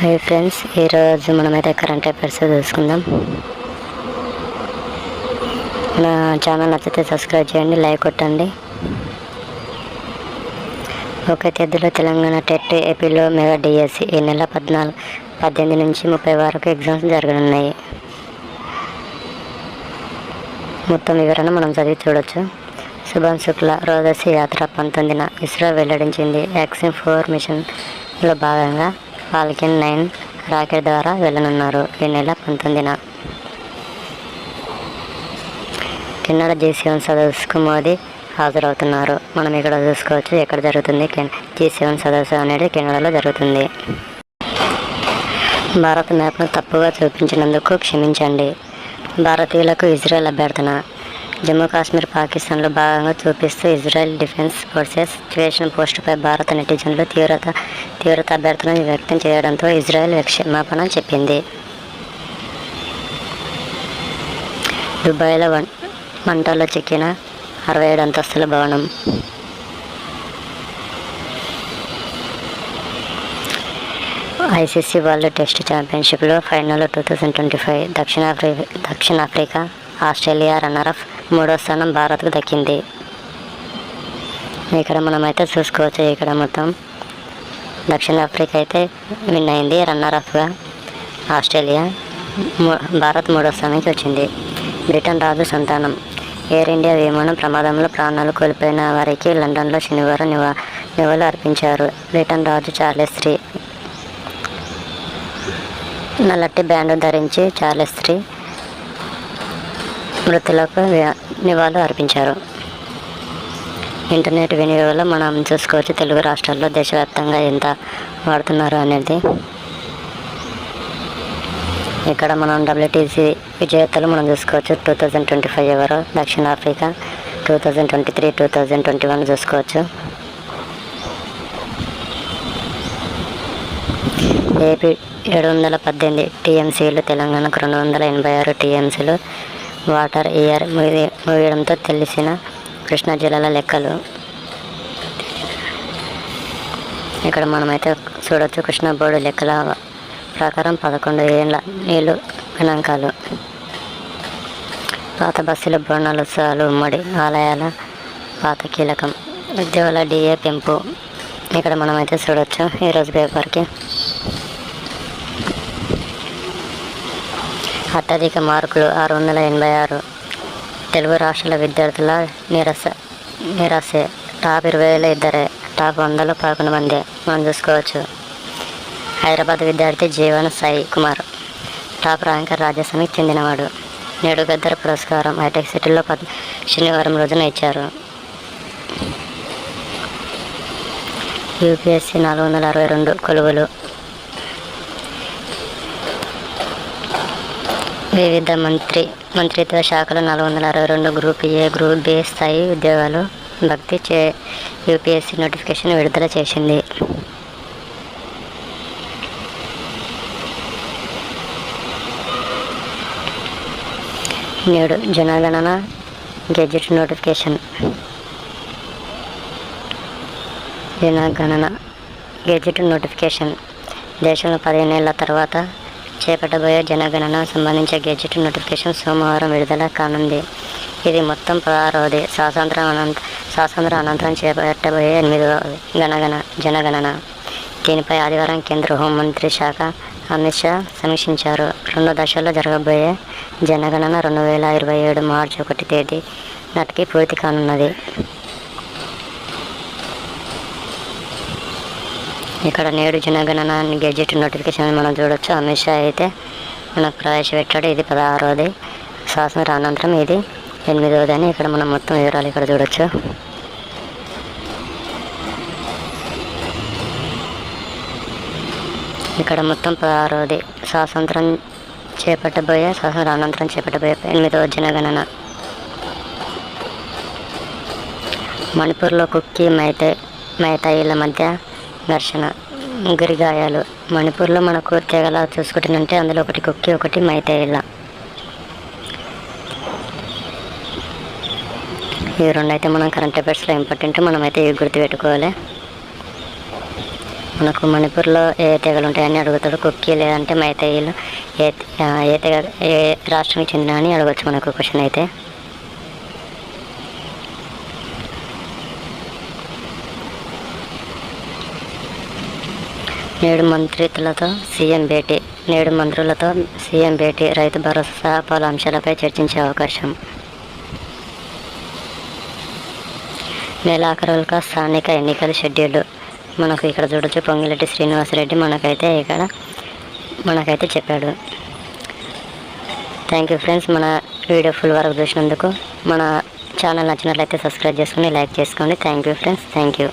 Hi friends, ఈరోజు మనమైతే current affairs చూసుకుందాం. నా ఛానల్ నచ్చితే సబ్స్క్రైబ్ చేయండి, లైక్ కొట్టండి. ఒకే తేదీలో తెలంగాణ టెట్, ఏపీలో మెగా డిఎస్సి ఈ నెల 18 నుంచి 30 వరకు ఎగ్జామ్స్ జరగనున్నాయి. మొత్తం వివరణ మనం చదివి చూడొచ్చు. శుభం శుక్ల రోదసి యాత్ర 19న ఇస్రో వెల్లడించింది. యాక్సిమ్ 4 మిషన్లో భాగంగా ఫాల్కన్ 9 రాకెట్ ద్వారా వెళ్ళనున్నారు ఈ నెల 19న. కెనడా G7 సదస్సుకు మోదీ హాజరవుతున్నారు. మనం ఇక్కడ చూసుకోవచ్చు ఎక్కడ జరుగుతుంది. G7 సదస్సు అనేది కెనడాలో జరుగుతుంది. భారత్ మ్యాప్ను తప్పుగా చూపించినందుకు క్షమించండి. భారతీయులకు ఇజ్రాయెల్ అభ్యర్థన. జమ్మూ కాశ్మీర్ పాకిస్తాన్లో భాగంగా చూపిస్తూ ఇజ్రాయెల్ డిఫెన్స్ ఫోర్సెస్ సిచ్యువేషన్ పోస్టుపై భారత నెటిజన్లు తీవ్రత అభ్యర్థన వ్యక్తం చేయడంతో ఇజ్రాయెల్ క్షమాపణ చెప్పింది. దుబాయ్లో మంటల్లో చిక్కిన 67 అంతస్తుల భవనం. ఐసీసీ వరల్డ్ టెస్ట్ ఛాంపియన్షిప్లో ఫైనల్లో 2025 దక్షిణాఫ్రికా ఆస్ట్రేలియా రన్నరఫ్ 3వ స్థానం భారత్కు దక్కింది. ఇక్కడ మనమైతే చూసుకోవచ్చు. ఇక్కడ మొత్తం దక్షిణాఫ్రికా అయితే విన్ అయింది. రన్నరఫ్గా ఆస్ట్రేలియా, భారత్ 3వ స్థానానికి వచ్చింది. బ్రిటన్ రాజు సంతానం. ఎయిర్ ఇండియా విమానం ప్రమాదంలో ప్రాణాలు కోల్పోయిన వారికి లండన్లో శనివారం నివాళులు అర్పించారు. బ్రిటన్ రాజు చార్లెస్ III నల్లటి బ్యాండ్ ధరించి చార్లెస్ III మృతులకు నివాళులు అర్పించారు. ఇంటర్నెట్ వినియోగంలో మనం చూసుకోవచ్చు. తెలుగు రాష్ట్రాల్లో దేశవ్యాప్తంగా ఎంత వాడుతున్నారు అనేది. ఇక్కడ మనం WTC విజేతలు మనం చూసుకోవచ్చు. 2025 ఎవరు? దక్షిణాఫ్రికా. 2023, 2021 చూసుకోవచ్చు. ఏపీ 718 TMCలు, తెలంగాణకు 286 TMCలు వాటర్ ఇయర్ ముగియడంతో తెలిసిన కృష్ణా జిల్లాల లెక్కలు. ఇక్కడ మనమైతే చూడవచ్చు. కృష్ణా బోర్డు లెక్కల ప్రకారం 11 ఏళ్ళ నీళ్లు గణాంకాలు. పాత బస్సుల బోనాలు, ఉత్సవాలు, ఉమ్మడి ఆలయాల పాత కీలకం. ఉద్యోగుల DA పెంపు. ఇక్కడ మనమైతే చూడవచ్చు ఈరోజు పేపర్కి. అత్యధిక మార్కులు 686. తెలుగు రాష్ట్రాల విద్యార్థుల నిరాశే. టాప్ 20లో ఇద్దరే, టాప్ 100లో 11 మంది మనం చూసుకోవచ్చు. హైదరాబాద్ విద్యార్థి జీవన్ సాయి కుమార్ టాప్ ర్యాంకర్, రాజస్థాన్కి చెందినవాడు. నేడు గద్దర్ పురస్కారం హైటెక్ సిటీలో శనివారం రోజున ఇచ్చారు. UPSC 462 కొలువులు. వివిధ మంత్రిత్వ శాఖలు 462 గ్రూప్ A, గ్రూప్ B స్థాయి ఉద్యోగాలు భర్తీ UPSC నోటిఫికేషన్ విడుదల చేసింది. నేడు జనగణన గెజెట్ నోటిఫికేషన్. జనగణన గెజెట్ నోటిఫికేషన్ దేశంలో 15 ఏళ్ల తర్వాత చేపట్టబోయే జనగణన సంబంధించిన గెజెట్ నోటిఫికేషన్ సోమవారం విడుదల కానుంది. ఇది మొత్తం 16వది. స్వాతంత్ర అనంతరం చేపట్టబోయే 8వ జనగణన. దీనిపై ఆదివారం కేంద్ర హోంమంత్రి శాఖ అమిత్ షా సమీక్షించారు. 2 దశల్లో జరగబోయే జనగణన 2027 మార్చి 1 తేదీ నాటికి పూర్తి కానున్నది. ఇక్కడ నేడు జనగణన గెజెట్ నోటిఫికేషన్ మనం చూడొచ్చు. అమిత్ షా అయితే మనకు ప్రవేశపెట్టాడు. ఇది 16వది. స్వాతంత్ర అనంతరం ఇది 8వది అని ఇక్కడ మనం మొత్తం వివరాలు ఇక్కడ చూడొచ్చు. ఇక్కడ మొత్తం 16వది. స్వాతంత్ర అనంతరం చేపట్టబోయే 8వ జనగణన. మణిపూర్లో కుక్కీ మైతాయిల మధ్య ఘర్షణ, ముగ్గురి గాయాలు. మణిపూర్లో మనకు తెగలా చూసుకుంటుంటే అందులో ఒకటి కుక్కీ, ఒకటి మైతాయిల. ఈ 2 అయితే మనం కరెంట్ అఫైర్స్లో ఇంపార్టెంట్. మనమైతే ఇవి గుర్తుపెట్టుకోవాలి. మనకు మణిపూర్లో ఏ తెగలు ఉంటాయని అడుగుతాడు. కుక్కీ లేదంటే మైతేయిలు ఏ తెగ ఏ రాష్ట్రానికి చెందిన అని అడగచ్చు మనకు క్వశ్చన్ అయితే. నేడు మంత్రులతో సీఎం భేటీ రైతు భరోసా సహా పలు అంశాలపై చర్చించే అవకాశం. నెలాఖరుగా స్థానిక ఎన్నికల షెడ్యూల్ మనకు ఇక్కడ చూడొచ్చు. పొంగిరెడ్డి శ్రీనివాసరెడ్డి మనకైతే చెప్పాడు. థ్యాంక్ యూ ఫ్రెండ్స్, మన వీడియో ఫుల్ వరకు చూసినందుకు. మన ఛానల్ నచ్చినట్లయితే సబ్స్క్రైబ్ చేసుకుని లైక్ చేసుకోండి. Thank you friends, thank you.